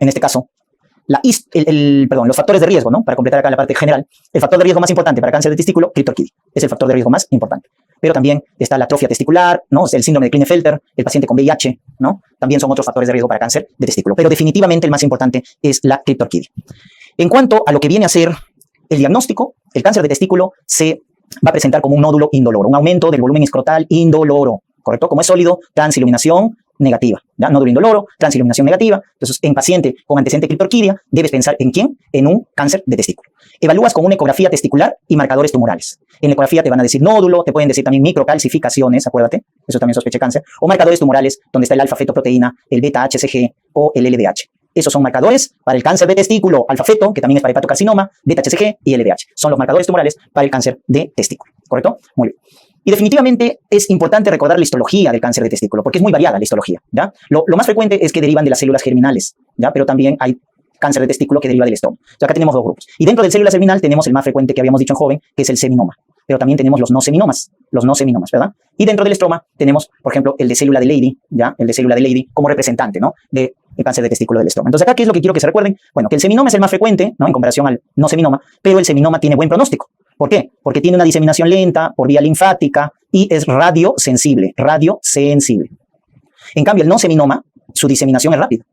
en este caso, los factores de riesgo, ¿no? Para completar acá la parte general, el factor de riesgo más importante para cáncer de testículo, Klittorquidis, es el factor de riesgo más importante. Pero también está la atrofia testicular, ¿no? El síndrome de Klinefelter, el paciente con VIH, ¿no? También son otros factores de riesgo para cáncer de testículo. Pero definitivamente el más importante es la Klittorquidis. En cuanto a lo que viene a ser el diagnóstico, el cáncer de testículo se va a presentar como un nódulo indoloro, un aumento del volumen escrotal indoloro, ¿correcto? Como es sólido, transiluminación negativa, ¿ya? Nódulo indoloro, transiluminación negativa. Entonces, en paciente con antecedente de Klittorquidia, debes pensar ¿en quién? En un cáncer de testículo. Evalúas con una ecografía testicular y marcadores tumorales. En la ecografía te van a decir nódulo, te pueden decir también microcalcificaciones, acuérdate, eso también sospecha cáncer, o marcadores tumorales, donde está el alfa-fetoproteína, el beta-HCG o el LDH. Esos son marcadores para el cáncer de testículo, alfa-feto, que también es para hepatocarcinoma, beta-HCG y LDH. Son los marcadores tumorales para el cáncer de testículo, ¿correcto? Muy bien. Y definitivamente es importante recordar la histología del cáncer de testículo, porque es muy variada la histología, ¿ya? Lo más frecuente es que derivan de las células germinales, ¿ya? Pero también hay cáncer de testículo que deriva del estómago. O sea, acá tenemos dos grupos. Y dentro del célula germinal tenemos el más frecuente que habíamos dicho en joven, que es el seminoma. Pero también tenemos los no seminomas, ¿verdad? Y dentro del estroma tenemos, por ejemplo, el de célula de Leydig, ¿ya? El de célula de Leydig como representante, ¿no? De el cáncer de testículo del estroma. Entonces, acá, ¿qué es lo que quiero que se recuerden? Bueno, que el seminoma es el más frecuente, ¿no? En comparación al no seminoma, pero el seminoma tiene buen pronóstico. ¿Por qué? Porque tiene una diseminación lenta por vía linfática y es radiosensible. En cambio, el no seminoma, su diseminación es rápida.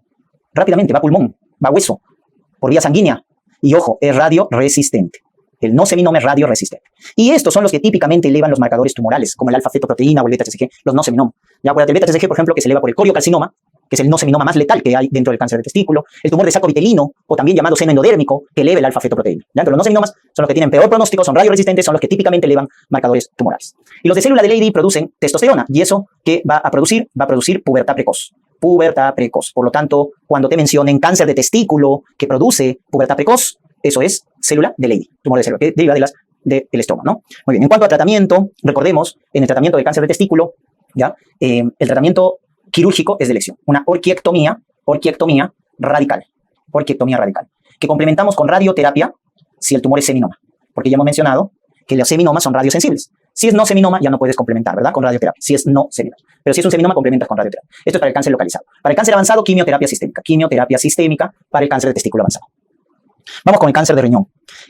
Rápidamente, va a pulmón, va a hueso, por vía sanguínea. Y ojo, es radioresistente. El no seminoma es radioresistente. Y estos son los que típicamente elevan los marcadores tumorales, como el alfa-fetoproteína o el beta-HCG, los no seminoma. Ya acuérdate, el beta-HCG, por ejemplo, que se eleva por el coriocarcinoma, que es el no seminoma más letal que hay dentro del cáncer de testículo, el tumor de saco vitelino, o también llamado seno endodérmico, que eleva el alfa-fetoproteína. ¿Ya? Entonces, los no seminomas son los que tienen peor pronóstico, son radioresistentes, son los que típicamente elevan marcadores tumorales. Y los de célula de Leydig producen testosterona, y eso que va a producir pubertad precoz. Pubertad precoz. Por lo tanto, cuando te mencionen cáncer de testículo que produce pubertad precoz, eso es célula de Leydig, tumor de célula, que deriva del estómago, ¿no? Muy bien, en cuanto a tratamiento, recordemos, en el tratamiento del cáncer de testículo, ¿ya? El tratamiento quirúrgico es de elección, una orquiectomía radical, que complementamos con radioterapia si el tumor es seminoma, porque ya hemos mencionado que los seminomas son radiosensibles. Si es no seminoma, ya no puedes complementar, ¿verdad? Con radioterapia, si es no seminoma. Pero si es un seminoma, complementas con radioterapia. Esto es para el cáncer localizado. Para el cáncer avanzado, quimioterapia sistémica para el cáncer de testículo avanzado. Vamos con el cáncer de riñón.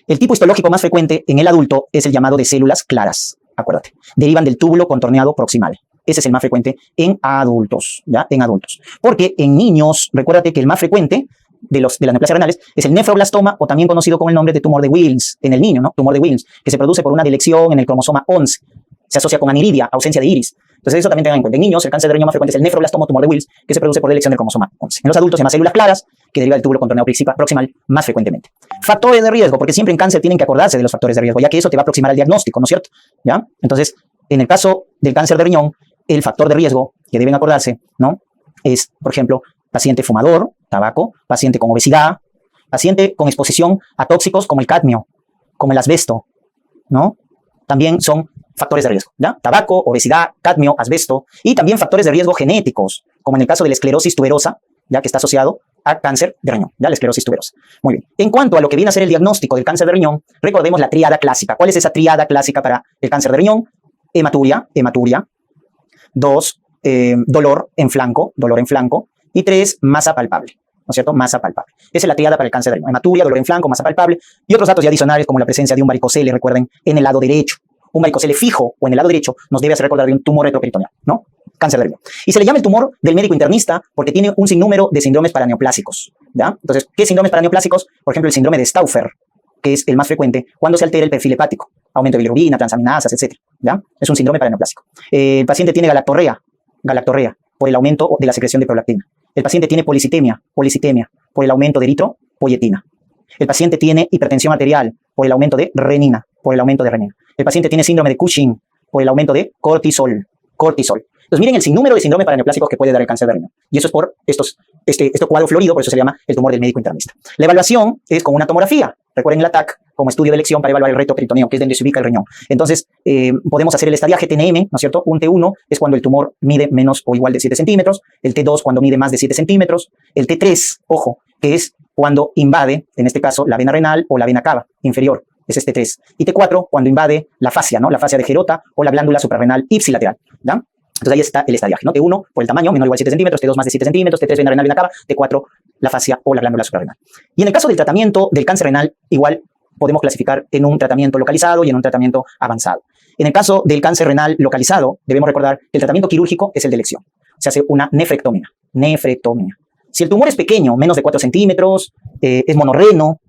El tipo histológico más frecuente en el adulto es el llamado de células claras, acuérdate. Derivan del túbulo contorneado proximal. Ese es el más frecuente en adultos, ¿ya? En adultos. Porque en niños, recuérdate que el más frecuente de las neoplasias renales es el nefroblastoma, o también conocido con el nombre de tumor de Wilms en el niño, ¿no? Tumor de Wilms, que se produce por una delección en el cromosoma 11. Se asocia con aniridia, ausencia de iris. Entonces eso también tengan en cuenta. En niños, el cáncer de riñón más frecuente es el nefroblastoma o tumor de Wilms, que se produce por delección del cromosoma 11. En los adultos, se llama células claras, que deriva del túbulo contorneado proximal más frecuentemente. Factores de riesgo, porque siempre en cáncer tienen que acordarse de los factores de riesgo, ya que eso te va a aproximar al diagnóstico, ¿no es cierto? ¿Ya? Entonces, en el caso del cáncer de riñón, el factor de riesgo que deben acordarse, ¿no? Es, por ejemplo, paciente fumador, tabaco, paciente con obesidad, paciente con exposición a tóxicos como el cadmio, como el asbesto, ¿no? También son factores de riesgo, ¿ya? Tabaco, obesidad, cadmio, asbesto, y también factores de riesgo genéticos, como en el caso de la esclerosis tuberosa, ya que está asociado a cáncer de riñón, ya la esclerosis tuberosa. Muy bien. En cuanto a lo que viene a ser el diagnóstico del cáncer de riñón, recordemos la tríada clásica. ¿Cuál es esa tríada clásica para el cáncer de riñón? Hematuria. 2, dolor en flanco, y 3, masa palpable, ¿no es cierto? Masa palpable. Esa es la tríada para el cáncer de riñón. Hematuria, dolor en flanco, masa palpable, y otros datos ya adicionales como la presencia de un varicocele, recuerden, en el lado derecho. Un varicocele fijo o en el lado derecho nos debe hacer recordar de un tumor retroperitoneal, ¿no? Cáncer de riñón. Y se le llama el tumor del médico internista porque tiene un sinnúmero de síndromes paraneoplásicos, ¿ya? Entonces, ¿qué síndromes paraneoplásicos? Por ejemplo, el síndrome de Stauffer, que es el más frecuente cuando se altera el perfil hepático, aumento de bilirrubina, transaminasas, etc. ¿Ya? Es un síndrome paraneoplásico. El paciente tiene galactorrea por el aumento de la secreción de prolactina. El paciente tiene policitemia por el aumento de eritropoyetina. El paciente tiene hipertensión arterial por el aumento de renina, El paciente tiene síndrome de Cushing por el aumento de cortisol. Entonces, miren el sinnúmero de síndromes paraneoplásicos que puede dar el cáncer de riñón. Y eso es por este cuadro florido, por eso se llama el tumor del médico internista. La evaluación es con una tomografía. Recuerden el ATAC como estudio de elección para evaluar el retroperitoneo, que es donde se ubica el riñón. Entonces, podemos hacer el estadiaje TNM, ¿no es cierto? Un T1 es cuando el tumor mide menos o igual de 7 centímetros, el T2 cuando mide más de 7 centímetros, el T3, ojo, que es cuando invade, en este caso, la vena renal o la vena cava inferior, es este 3. Y T4 cuando invade la fascia, ¿no? La fascia de Gerota o la glándula suprarrenal ipsilateral, ¿ya? Entonces ahí está el estadiaje, ¿no? T1 por el tamaño, menor o igual a 7 centímetros, T2 más de 7 centímetros, T3 vena renal, vena cava, T4 la fascia o la glándula suprarrenal. Y en el caso del tratamiento del cáncer renal, igual podemos clasificar en un tratamiento localizado y en un tratamiento avanzado. En el caso del cáncer renal localizado, debemos recordar que el tratamiento quirúrgico es el de elección. Se hace una nefrectomía. Nefrectomía. Si el tumor es pequeño, menos de 4 centímetros, es monorreno,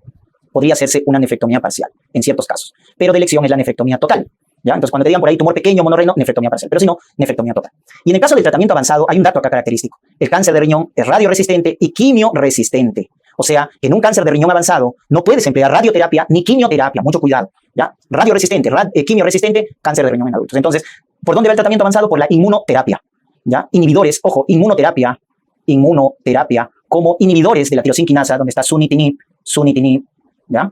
podría hacerse una nefrectomía parcial, en ciertos casos. Pero de elección es la nefrectomía total. ¿Ya? Entonces, cuando te digan por ahí tumor pequeño, monorreno, nefrectomía parcial. Pero si no, nefrectomía total. Y en el caso del tratamiento avanzado, hay un dato acá característico. El cáncer de riñón es radioresistente y quimioresistente. O sea, en un cáncer de riñón avanzado no puedes emplear radioterapia ni quimioterapia. Mucho cuidado. ¿Ya? Radioresistente, quimioresistente, cáncer de riñón en adultos. Entonces, ¿por dónde va el tratamiento avanzado? Por la inmunoterapia. ¿Ya? Inhibidores, ojo, inmunoterapia, como inhibidores de la tirosinquinasa, donde está sunitinib, ¿ya?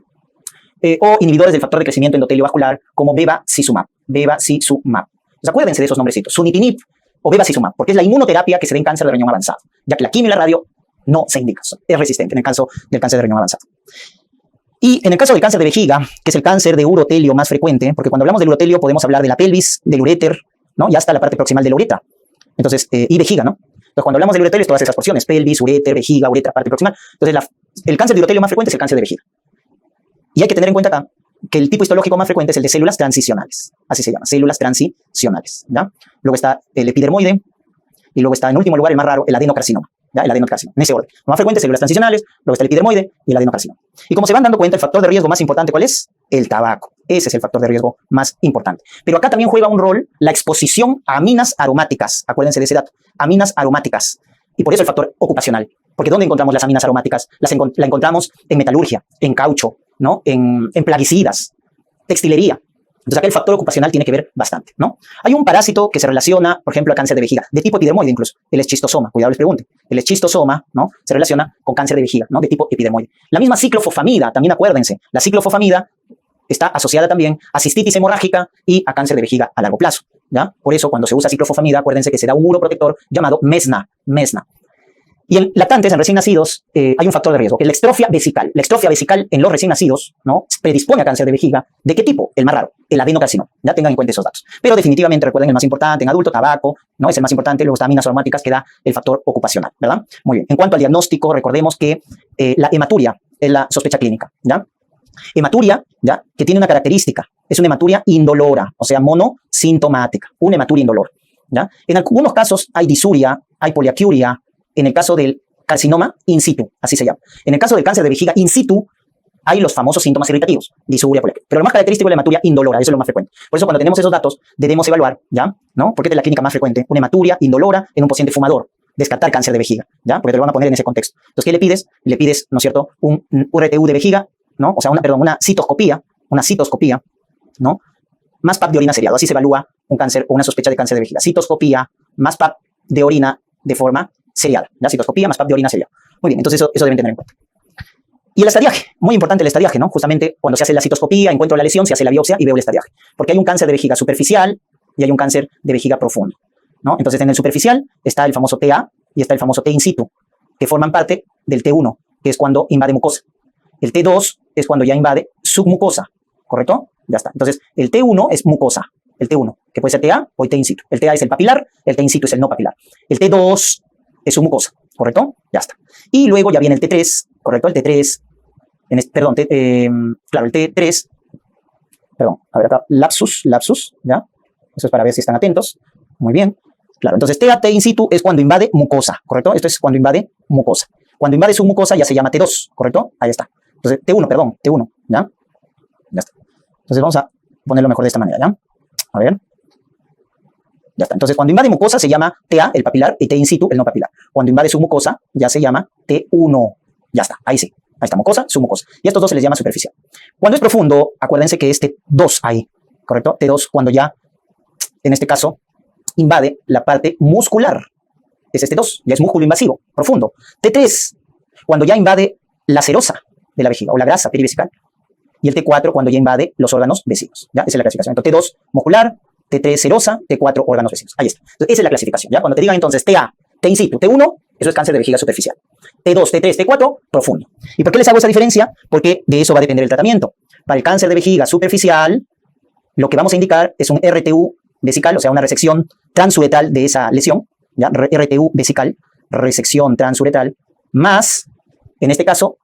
O inhibidores del factor de crecimiento endotelio vascular, como bevacizumab. Entonces, acuérdense de esos nombrecitos, sunitinib o bevacizumab, porque es la inmunoterapia que se da en cáncer de riñón avanzado, ya que la quimio y la radio no se indican, es resistente en el caso del cáncer de riñón avanzado. Y en el caso del cáncer de vejiga, que es el cáncer de urotelio más frecuente, porque cuando hablamos del urotelio podemos hablar de la pelvis, del uréter, ¿no? Ya hasta la parte proximal de la uretra. Entonces, y vejiga, ¿no? Entonces, cuando hablamos del urotelio, todas esas porciones, pelvis, uréter, vejiga, uretra, parte proximal. Entonces, el cáncer de urotelio más frecuente es el cáncer de vejiga. Y hay que tener en cuenta acá que el tipo histológico más frecuente es el de células transicionales. Así se llama, células transicionales, ¿ya? Luego está el epidermoide y luego está, en último lugar, el más raro, el adenocarcinoma. ¿Ya? El adenocarcinoma, en ese orden. Lo más frecuente, células transicionales, luego está el epidermoide y el adenocarcinoma. Y como se van dando cuenta, el factor de riesgo más importante, ¿cuál es? El tabaco. Ese es el factor de riesgo más importante. Pero acá también juega un rol la exposición a aminas aromáticas. Acuérdense de ese dato. Aminas aromáticas. Y por eso el factor ocupacional. Porque ¿dónde encontramos las aminas aromáticas? La encontramos en metalurgia, en caucho, ¿no? En plaguicidas, textilería. Entonces acá el factor ocupacional tiene que ver bastante, ¿no? Hay un parásito que se relaciona, por ejemplo, a cáncer de vejiga, de tipo epidermoide incluso, el eschistosoma. Cuidado, les pregunte. El eschistosoma, ¿no? Se relaciona con cáncer de vejiga, ¿no? De tipo epidermoide. La misma ciclofosfamida, también acuérdense. La ciclofosfamida está asociada también a cistitis hemorrágica y a cáncer de vejiga a largo plazo, ¿ya? Por eso, cuando se usa ciclofosfamida, acuérdense que se da un uroprotector llamado mesna. Y en lactantes, en recién nacidos, hay un factor de riesgo, que es la extrofia vesical. La extrofia vesical en los recién nacidos, ¿no? Predispone a cáncer de vejiga. ¿De qué tipo? El más raro, el adenocarcinoma. Ya tengan en cuenta esos datos. Pero definitivamente recuerden el más importante en adulto, tabaco, ¿no? Es el más importante. Luego está aminas aromáticas que da el factor ocupacional, ¿verdad? Muy bien. En cuanto al diagnóstico, recordemos que la hematuria es la sospecha clínica, ¿ya? Hematuria, ¿ya? Que tiene una característica. Es una hematuria indolora, o sea, monosintomática. Una hematuria indolora, ¿ya? En algunos casos hay disuria, hay poliacuria. En el caso del carcinoma in situ, así se llama. En el caso del cáncer de vejiga in situ, hay los famosos síntomas irritativos, disuria, poliacuria. Pero lo más característico es la hematuria indolora, eso es lo más frecuente. Por eso cuando tenemos esos datos, debemos evaluar, ¿ya? ¿No? Porque esta es la clínica más frecuente, una hematuria indolora en un paciente fumador. Descartar cáncer de vejiga, ¿ya? Porque te lo van a poner en ese contexto. Entonces, ¿qué le pides? Le pides, ¿no es cierto?, un RTU de vejiga, ¿no? O sea, una citoscopía, ¿no? Más PAP de orina seriado. Así se evalúa un cáncer o una sospecha de cáncer de vejiga. Citoscopía más PAP de orina de forma seriada. La citoscopía más PAP de orina seriada. Muy bien, entonces eso deben tener en cuenta. Y el estadiaje, muy importante el estadiaje, ¿no? Justamente cuando se hace la citoscopía, encuentro la lesión, se hace la biopsia y veo el estadiaje. Porque hay un cáncer de vejiga superficial y hay un cáncer de vejiga profundo, ¿no? Entonces en el superficial está el famoso TA y está el famoso T in situ, que forman parte del T1, que es cuando invade mucosa. El T2 es cuando ya invade submucosa, ¿correcto? Ya está. Entonces el T1 es mucosa, el T1, que puede ser TA o el T in situ. El TA es el papilar, el T in situ es el no papilar. El T2 es submucosa, ¿correcto? Ya está. Y luego ya viene el T3, ¿correcto? El T3, claro, el T3, perdón, a ver acá, lapsus, ¿ya? Eso es para ver si están atentos. Muy bien. Claro, entonces T in situ es cuando invade mucosa, ¿correcto? Esto es cuando invade mucosa. Cuando invade submucosa ya se llama T2, ¿correcto? Ahí está. Entonces, T1, ¿ya? Ya está. Entonces vamos a ponerlo mejor de esta manera, ¿ya? A ver. Ya está. Entonces, cuando invade mucosa se llama TA, el papilar, y T in situ, el no papilar. Cuando invade submucosa ya se llama T1. Ya está, ahí sí. Ahí está, mucosa, submucosa. Y a estos dos se les llama superficial. Cuando es profundo, acuérdense que es T2 ahí, ¿correcto? T2 cuando ya, en este caso, invade la parte muscular. Es este 2, ya es músculo invasivo, profundo. T3, cuando ya invade la serosa de la vejiga o la grasa perivesical. Y el T4, cuando ya invade los órganos vecinos. ¿Ya? Esa es la clasificación. Entonces, T2, muscular, T3, serosa, T4, órganos vecinos. Ahí está. Entonces, esa es la clasificación. ¿Ya? Cuando te digan entonces TA, T in situ, T1, eso es cáncer de vejiga superficial. T2, T3, T4, profundo. ¿Y por qué les hago esa diferencia? Porque de eso va a depender el tratamiento. Para el cáncer de vejiga superficial, lo que vamos a indicar es un RTU vesical, o sea, una resección transuretal de esa lesión, ¿ya? RTU vesical, resección transuretal, más, en este caso,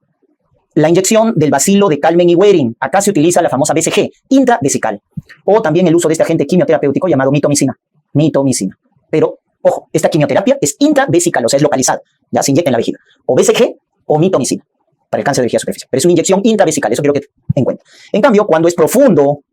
la inyección del bacilo de Kalmen y Waring. Acá se utiliza la famosa BCG, intravesical. O también el uso de este agente quimioterapéutico llamado mitomicina. Mitomicina. Pero, ojo, esta quimioterapia es intravesical, o sea, es localizada. Ya se inyecta en la vejiga. O BCG o mitomicina para el cáncer de vejiga superficial. Pero es una inyección intravesical, eso quiero que en cuenta. En cambio, cuando es profundo,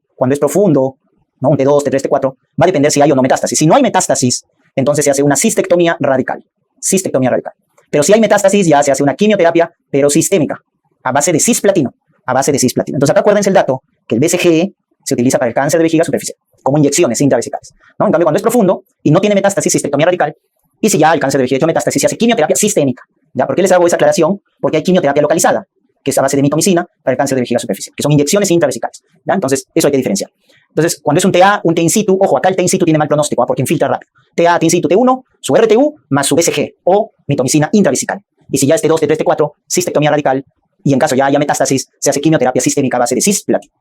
¿no? Un T2, T3, T4, va a depender si hay o no metástasis. Si no hay metástasis, entonces se hace una cistectomía radical. Cistectomía radical. Pero si hay metástasis, ya se hace una quimioterapia, pero sistémica, a base de cisplatino. A base de cisplatino. Entonces acá acuérdense el dato, que el BCG se utiliza para el cáncer de vejiga superficial, como inyecciones intravesicales, ¿no? En cambio, cuando es profundo y no tiene metástasis, cistectomía radical, y si ya el cáncer de vejiga ha hecho metástasis, se hace quimioterapia sistémica. ¿Ya? ¿Por qué les hago esa aclaración? Porque hay quimioterapia localizada, que es a base de mitomicina para el cáncer de vejiga superficial, que son inyecciones intravesicales. ¿Ya? Entonces, eso hay que diferenciar. Entonces, cuando es un TA, un T in situ, ojo, acá el T in situ tiene mal pronóstico, porque infiltra rápido. TA, T in situ, T1, su RTU, más su BCG, o mitomicina intravesical. Y si ya es T2, T3, T4, cistectomía radical, y en caso ya haya metástasis, se hace quimioterapia sistémica a base de cisplatino.